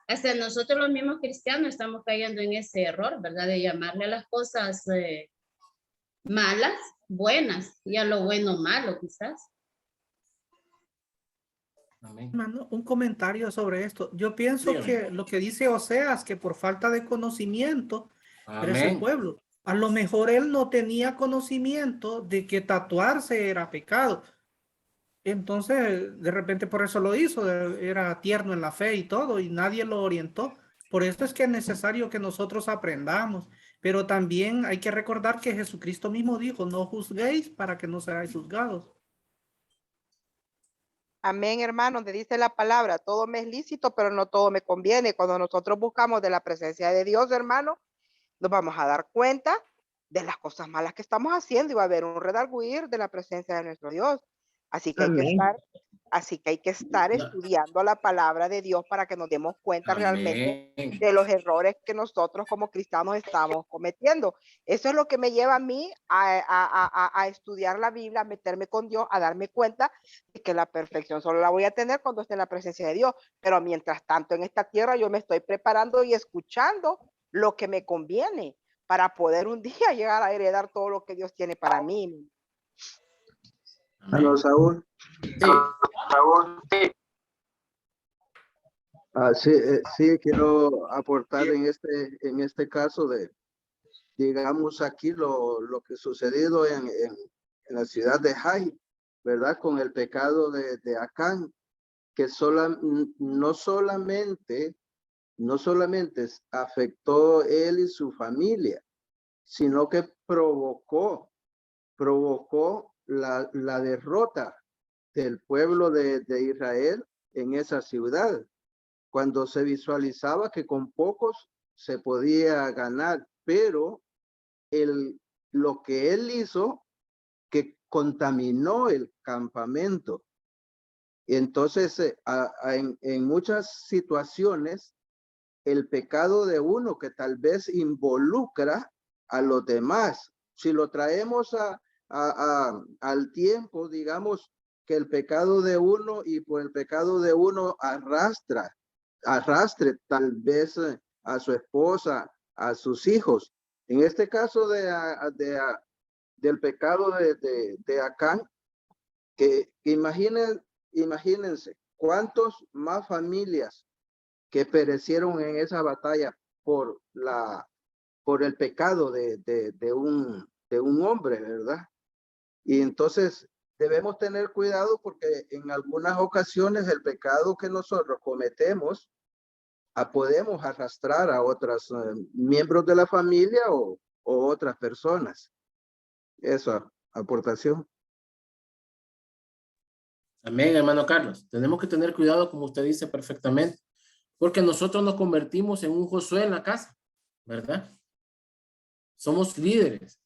hasta nosotros los mismos cristianos estamos cayendo en ese error, ¿verdad? De llamarle a las cosas malas, buenas, y a lo bueno malo, quizás. Amén. Hermano, un comentario sobre esto. Yo pienso que lo que dice Oseas, que por falta de conocimiento, era el pueblo. A lo mejor él no tenía conocimiento de que tatuarse era pecado. Entonces, de repente por eso lo hizo, era tierno en la fe y todo, y nadie lo orientó. Por esto es que es necesario que nosotros aprendamos. Pero también hay que recordar que Jesucristo mismo dijo, no juzguéis para que no seáis juzgados. Amén, hermano, donde dice la palabra, todo me es lícito, pero no todo me conviene. Cuando nosotros buscamos de la presencia de Dios, hermano, nos vamos a dar cuenta de las cosas malas que estamos haciendo y va a haber un redarguir de la presencia de nuestro Dios. Así que hay que estar estudiando la palabra de Dios para que nos demos cuenta realmente de los errores que nosotros como cristianos estamos cometiendo. Eso es lo que me lleva a mí a estudiar la Biblia, a meterme con Dios, a darme cuenta de que la perfección solo la voy a tener cuando esté en la presencia de Dios. Pero mientras tanto en esta tierra yo me estoy preparando y escuchando lo que me conviene para poder un día llegar a heredar todo lo que Dios tiene para mí. Aló, Saúl. Sí, quiero aportar en este caso de, digamos, aquí lo que sucedido en la ciudad de Jai, ¿verdad? Con el pecado de Acán, que no solamente afectó él y su familia, sino que provocó la derrota del pueblo de Israel en esa ciudad, cuando se visualizaba que con pocos se podía ganar, pero lo que él hizo, que contaminó el campamento. Entonces, en muchas situaciones, el pecado de uno que tal vez involucra a los demás, si lo traemos al tiempo, digamos que el pecado de uno y por el pecado de uno arrastre tal vez a su esposa, a sus hijos. En este caso del pecado de Acán, que imagínense cuántos más familias que perecieron en esa batalla por el pecado de un hombre, ¿verdad? Y entonces debemos tener cuidado porque en algunas ocasiones el pecado que nosotros cometemos podemos arrastrar a otros miembros de la familia o otras personas. Esa aportación. Amén, hermano Carlos. Tenemos que tener cuidado, como usted dice perfectamente, porque nosotros nos convertimos en un Josué en la casa, ¿verdad? Somos líderes,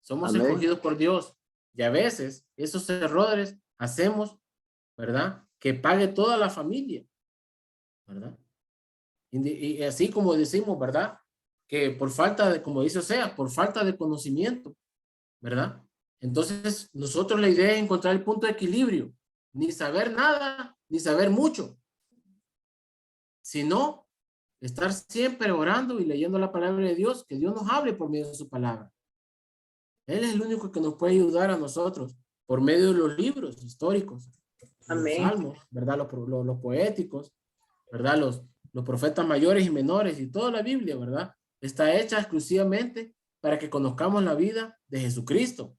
somos escogidos por Dios. Y a veces esos errores hacemos, ¿verdad? Que pague toda la familia, ¿verdad? Y así como decimos, ¿verdad? Que por falta de, como dice Osea, por falta de conocimiento, ¿verdad? Entonces nosotros la idea es encontrar el punto de equilibrio, ni saber nada, ni saber mucho, sino estar siempre orando y leyendo la palabra de Dios, que Dios nos hable por medio de su palabra. Él es el único que nos puede ayudar a nosotros por medio de los libros históricos, los salmos, ¿verdad? Los poéticos, ¿verdad? Los profetas mayores y menores y toda la Biblia, ¿verdad? Está hecha exclusivamente para que conozcamos la vida de Jesucristo.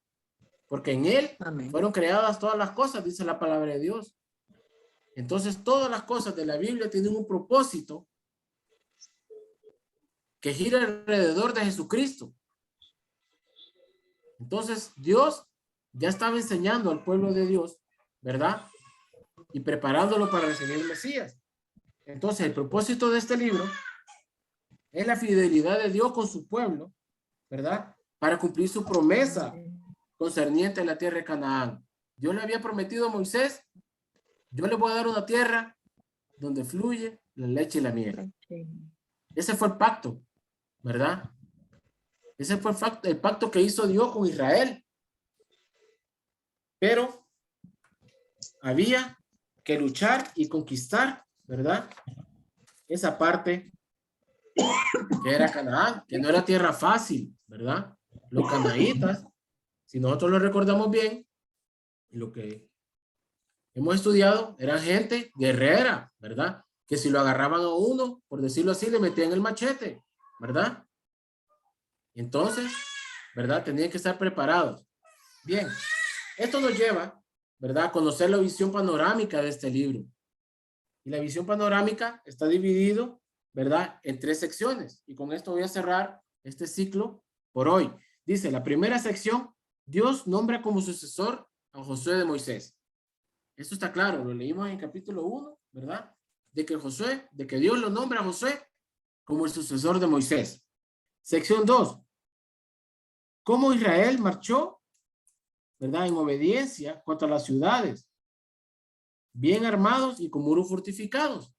porque en él fueron creadas todas las cosas, dice la palabra de Dios. Entonces, todas las cosas de la Biblia tienen un propósito que gira alrededor de Jesucristo. Entonces, Dios ya estaba enseñando al pueblo de Dios, ¿verdad? Y preparándolo para recibir el Mesías. Entonces, el propósito de este libro es la fidelidad de Dios con su pueblo, ¿verdad? Para cumplir su promesa concerniente a la tierra de Canaán. Dios le había prometido a Moisés: yo le voy a dar una tierra donde fluye la leche y la miel. Ese fue el pacto, ¿verdad? Ese fue el pacto que hizo Dios con Israel. Pero había que luchar y conquistar, ¿verdad? Esa parte que era Canaán, que no era tierra fácil, ¿verdad? Los canaanitas, si nosotros lo recordamos bien, lo que hemos estudiado, eran gente guerrera, ¿verdad? Que si lo agarraban a uno, por decirlo así, le metían el machete, ¿verdad? Entonces, ¿verdad? Tenían que estar preparados. Bien, esto nos lleva, ¿verdad?, a conocer la visión panorámica de este libro. Y la visión panorámica está dividido, ¿verdad?, en 3 secciones. Y con esto voy a cerrar este ciclo por hoy. Dice, la primera sección, Dios nombra como sucesor a Josué de Moisés. Esto está claro, lo leímos en capítulo 1, ¿verdad? De que Dios lo nombra a Josué como el sucesor de Moisés. Sección 2. Cómo Israel marchó, ¿verdad?, en obediencia contra las ciudades, bien armados y con muros fortificados.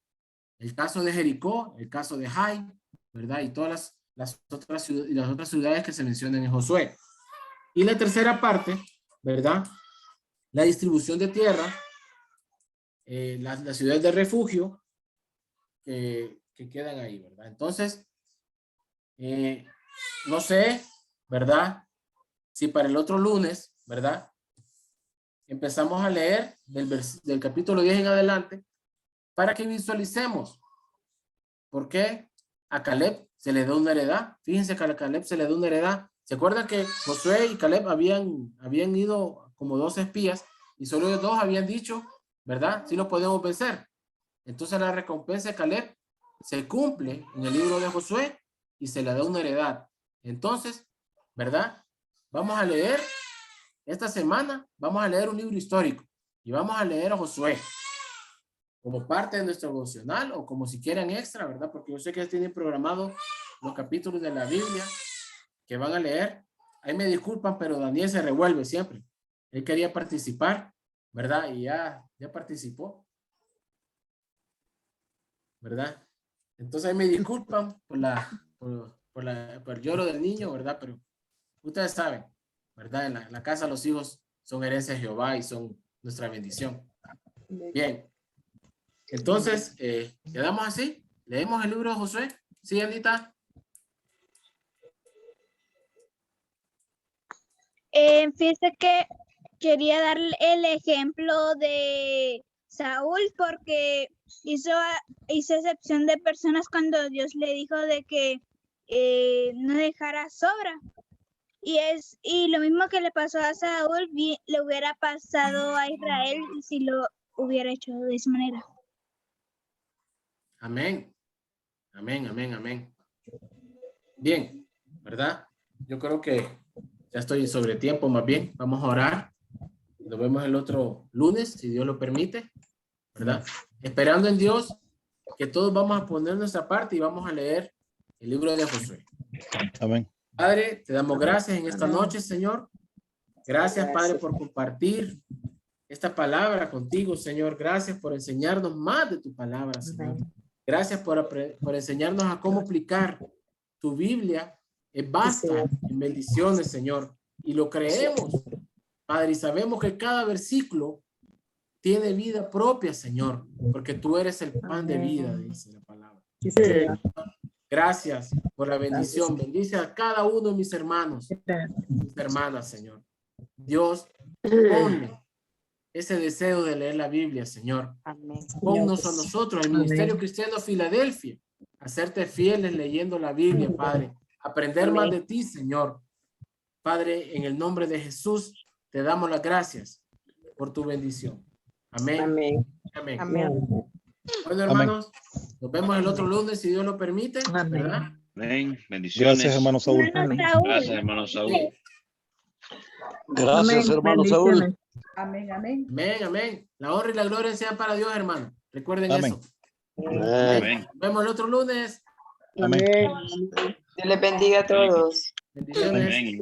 El caso de Jericó, el caso de Jai, ¿verdad? Y todas las otras ciudades que se mencionan en Josué. Y la tercera parte, ¿verdad?, la distribución de tierra, las ciudades de refugio que quedan ahí, ¿verdad? Entonces, no sé, ¿verdad?, si para el otro lunes, ¿verdad?, empezamos a leer del capítulo 10 en adelante para que visualicemos por qué a Caleb se le da una heredad. Fíjense que a Caleb se le da una heredad. ¿Se acuerdan que Josué y Caleb habían ido como 2 espías y solo ellos 2 habían dicho, ¿verdad?, sí lo podemos vencer? Entonces la recompensa de Caleb se cumple en el libro de Josué y se le da una heredad. Entonces, ¿verdad?, vamos a leer esta semana, vamos a leer un libro histórico y vamos a leer a Josué como parte de nuestro devocional o como si quieran extra, ¿verdad? Porque yo sé que tienen programado los capítulos de la Biblia que van a leer. Ahí me disculpan, pero Daniel se revuelve siempre. Él quería participar, ¿verdad? Y ya participó, ¿verdad? Entonces ahí me disculpan por el lloro del niño, ¿verdad? Pero ustedes saben, ¿verdad? En la casa los hijos son herencia de Jehová y son nuestra bendición. Bien. Entonces, quedamos así. Leemos el libro de Josué. ¿Sí, Anita? Fíjese que quería darle el ejemplo de Saúl porque hizo excepción de personas cuando Dios le dijo de que no dejara sobra. Y lo mismo que le pasó a Saúl, le hubiera pasado a Israel si lo hubiera hecho de esa manera. Amén. Amén, amén, amén. Bien, ¿verdad? Yo creo que ya estoy sobre tiempo, más bien. Vamos a orar. Nos vemos el otro lunes, si Dios lo permite, ¿verdad? Esperando en Dios que todos vamos a poner nuestra parte y vamos a leer el libro de Josué. Amén. Padre, te damos gracias en esta noche, Señor. Gracias, Padre, por compartir esta palabra contigo, Señor. Gracias por enseñarnos más de tu palabra, Señor. Gracias por enseñarnos a cómo aplicar tu Biblia. Basta en bendiciones, Señor. Y lo creemos, Padre, y sabemos que cada versículo tiene vida propia, Señor, porque tú eres el pan de vida, dice la palabra. Gracias por la bendición. Bendice a cada uno de mis hermanos, mis hermanas, Señor. Dios, ponle ese deseo de leer la Biblia, Señor. Ponnos a nosotros, el Ministerio Cristiano Filadelfia, a serte fieles leyendo la Biblia, Padre. Aprender más de ti, Señor. Padre, en el nombre de Jesús, te damos las gracias por tu bendición. Amén. Amén. Amén. Amén. Bueno, hermanos, nos vemos el otro lunes, si Dios lo permite. ¿Verdad? Amén. Bendiciones. Gracias, hermano Saúl. Gracias, hermano Saúl. Gracias, hermano Saúl. Amén, amén. Amén, amén. La honra y la gloria sea para Dios, hermano. Recuerden Amén. eso. Amén. Nos vemos el otro lunes. Amén. Dios les bendiga a todos. Bendiciones. Amén.